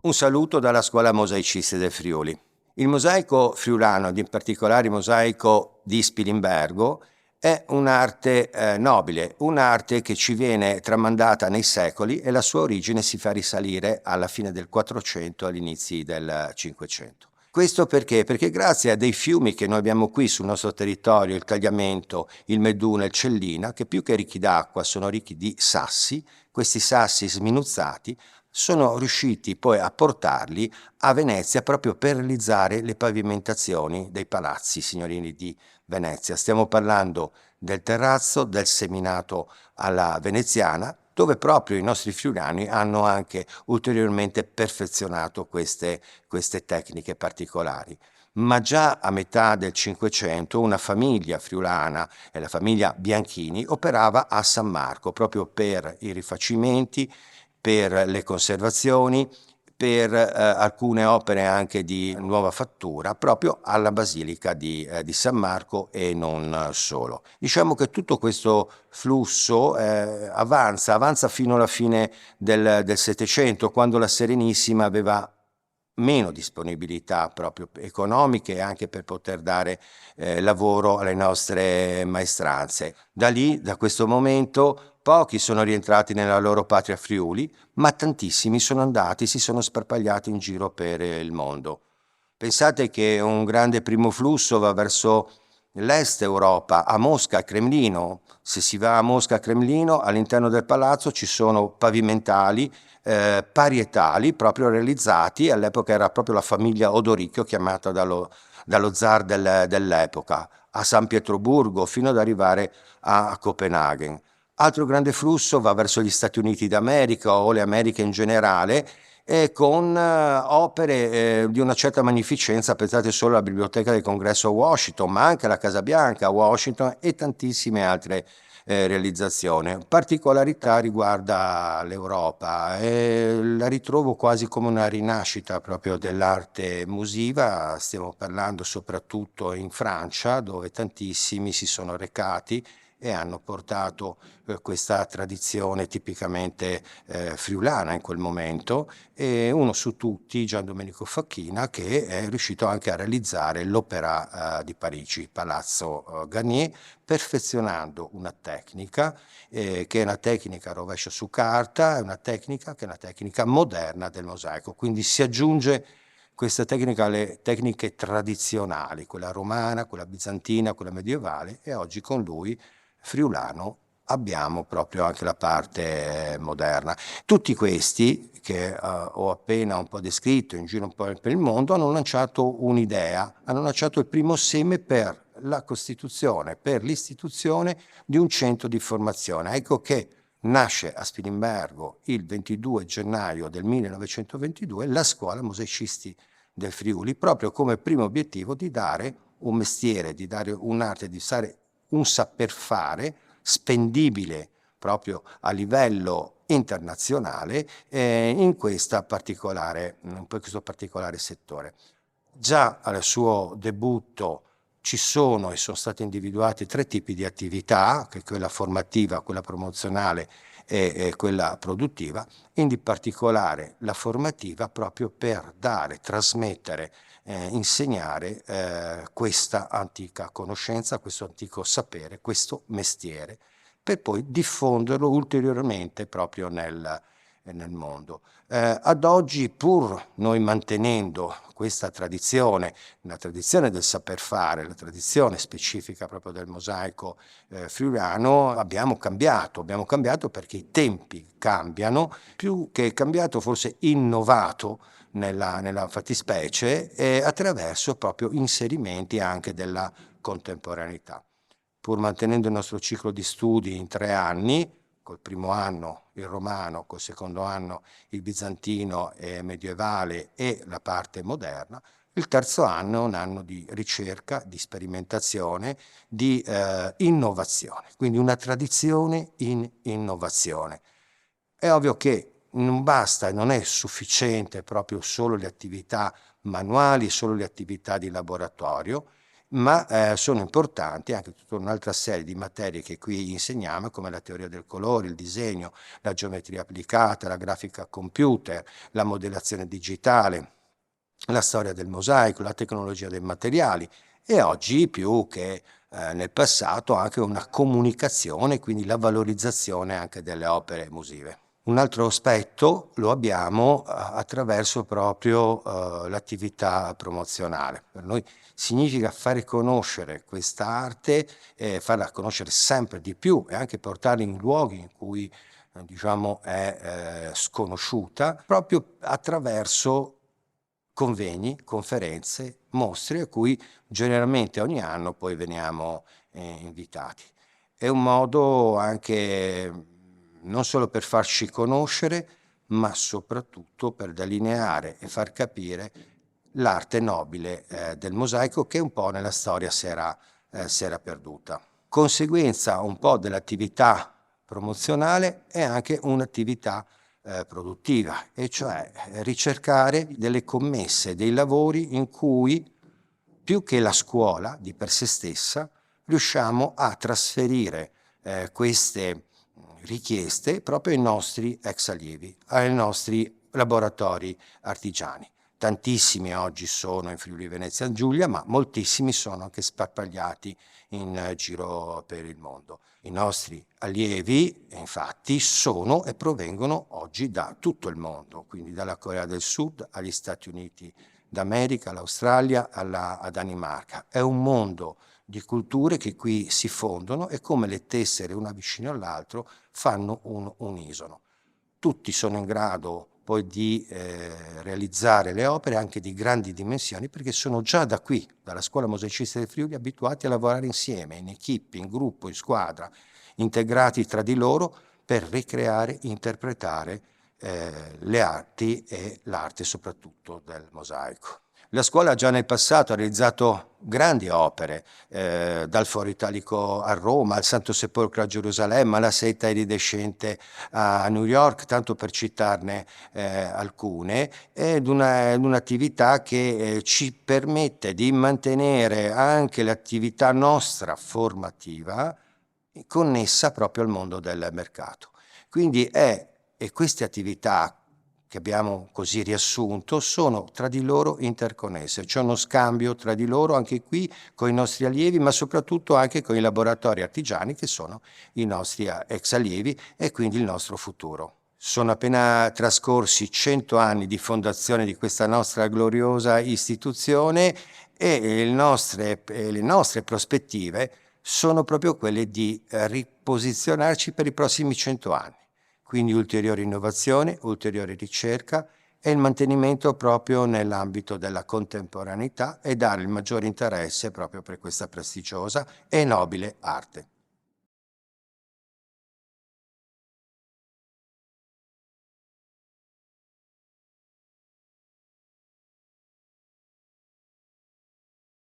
Un saluto dalla Scuola Mosaicista del Friuli. Il mosaico friulano, ed in particolare il mosaico di Spilimbergo, è un'arte nobile, un'arte che ci viene tramandata nei secoli e la sua origine si fa risalire alla fine del 400 agli inizi del 500. Questo perché? Perché grazie a dei fiumi che noi abbiamo qui sul nostro territorio, il Tagliamento, il Meduna e il Cellina, che più che ricchi d'acqua sono ricchi di sassi, questi sassi sminuzzati sono riusciti poi a portarli a Venezia proprio per realizzare le pavimentazioni dei palazzi signorini di Venezia. Stiamo parlando del terrazzo, del seminato alla veneziana, dove proprio i nostri friulani hanno anche ulteriormente perfezionato queste tecniche particolari. Ma già a metà del Cinquecento una famiglia friulana, la famiglia Bianchini, operava a San Marco proprio per i rifacimenti, per le conservazioni, per alcune opere anche di nuova fattura, proprio alla Basilica di San Marco e non solo. Diciamo che tutto questo flusso avanza fino alla fine del Settecento, quando la Serenissima aveva meno disponibilità proprio economiche e anche per poter dare lavoro alle nostre maestranze. Da lì, da questo momento, pochi sono rientrati nella loro patria Friuli, ma tantissimi sono andati, si sono sparpagliati in giro per il mondo. Pensate che un grande primo flusso va verso l'est Europa, a Mosca, a Cremlino. Se si va a Mosca, a Cremlino, all'interno del palazzo ci sono pavimentali, parietali proprio realizzati, all'epoca era proprio la famiglia Odoricchio chiamata dallo zar dell'epoca, a San Pietroburgo fino ad arrivare a Copenaghen. Altro grande flusso va verso gli Stati Uniti d'America o le Americhe in generale, con opere di una certa magnificenza. Pensate solo alla Biblioteca del Congresso a Washington, ma anche alla Casa Bianca a Washington e tantissime altre realizzazioni. Particolarità riguarda l'Europa, la ritrovo quasi come una rinascita proprio dell'arte musiva. Stiamo parlando soprattutto in Francia, dove tantissimi si sono recati e hanno portato questa tradizione tipicamente friulana in quel momento, e uno su tutti, Gian Domenico Facchina, che è riuscito anche a realizzare l'Opéra di Parigi, Palazzo Garnier, perfezionando una tecnica che è una tecnica rovescio su carta, è una tecnica che è una tecnica moderna del mosaico, quindi si aggiunge questa tecnica alle tecniche tradizionali, quella romana, quella bizantina, quella medievale, e oggi con lui friulano abbiamo proprio anche la parte moderna. Tutti questi che ho appena un po' descritto in giro un po' per il mondo hanno lanciato un'idea, hanno lanciato il primo seme per la costituzione, per l'istituzione di un centro di formazione. Ecco che nasce a Spilimbergo il 22 gennaio del 1922 la Scuola Mosaicisti del Friuli, proprio come primo obiettivo di dare un mestiere, di dare un'arte, di dare un saper fare spendibile proprio a livello internazionale in questo particolare settore. Già al suo debutto ci sono e sono stati individuati 3 tipi di attività, che è quella formativa, quella promozionale e quella produttiva, in particolare la formativa proprio per dare, trasmettere, insegnare questa antica conoscenza, questo antico sapere, questo mestiere, per poi diffonderlo ulteriormente proprio nel mondo. Ad oggi, pur noi mantenendo questa tradizione, la tradizione del saper fare, la tradizione specifica proprio del mosaico friulano, abbiamo cambiato perché i tempi cambiano, più che cambiato forse innovato nella fattispecie, attraverso proprio inserimenti anche della contemporaneità. Pur mantenendo il nostro ciclo di studi in 3 anni, col primo anno il romano, col secondo anno il bizantino e medievale e la parte moderna, il terzo anno è un anno di ricerca, di sperimentazione, di innovazione, quindi una tradizione in innovazione. È ovvio che non basta e non è sufficiente proprio solo le attività manuali, solo le attività di laboratorio, ma sono importanti anche tutta un'altra serie di materie che qui insegniamo, come la teoria del colore, il disegno, la geometria applicata, la grafica a computer, la modellazione digitale, la storia del mosaico, la tecnologia dei materiali e oggi più che nel passato anche una comunicazione, quindi la valorizzazione anche delle opere musive. Un altro aspetto lo abbiamo attraverso proprio l'attività promozionale. Per noi significa fare conoscere questa arte, farla conoscere sempre di più e anche portarla in luoghi in cui diciamo è sconosciuta, proprio attraverso convegni, conferenze, mostre a cui generalmente ogni anno poi veniamo invitati. È un modo anche non solo per farci conoscere, ma soprattutto per delineare e far capire l'arte nobile del mosaico che un po' nella storia si era perduta. Conseguenza un po' dell'attività promozionale è anche un'attività produttiva, e cioè ricercare delle commesse, dei lavori in cui più che la scuola di per sé stessa riusciamo a trasferire queste richieste proprio ai nostri ex allievi, ai nostri laboratori artigiani. Tantissimi oggi sono in Friuli Venezia Giulia, ma moltissimi sono anche sparpagliati in giro per il mondo. I nostri allievi, infatti, sono e provengono oggi da tutto il mondo, quindi dalla Corea del Sud agli Stati Uniti d'America, all'Australia, alla Danimarca. È un mondo di culture che qui si fondono e come le tessere una vicino all'altro fanno un unisono. Tutti sono in grado poi di realizzare le opere anche di grandi dimensioni perché sono già da qui, dalla Scuola Mosaicista del Friuli, abituati a lavorare insieme, in equipe, in gruppo, in squadra, integrati tra di loro per ricreare, interpretare le arti e l'arte soprattutto del mosaico. La scuola già nel passato ha realizzato grandi opere, dal Foro Italico a Roma, al Santo Sepolcro a Gerusalemme, alla Seta Iridescente a New York, tanto per citarne alcune, ed un'attività che ci permette di mantenere anche l'attività nostra formativa connessa proprio al mondo del mercato. Quindi e queste attività che abbiamo così riassunto sono tra di loro interconnesse, c'è uno scambio tra di loro anche qui con i nostri allievi, ma soprattutto anche con i laboratori artigiani che sono i nostri ex allievi e quindi il nostro futuro. Sono appena trascorsi 100 anni di fondazione di questa nostra gloriosa istituzione e le nostre prospettive sono proprio quelle di riposizionarci per i prossimi 100 anni. Quindi ulteriore innovazione, ulteriore ricerca e il mantenimento proprio nell'ambito della contemporaneità e dare il maggiore interesse proprio per questa prestigiosa e nobile arte.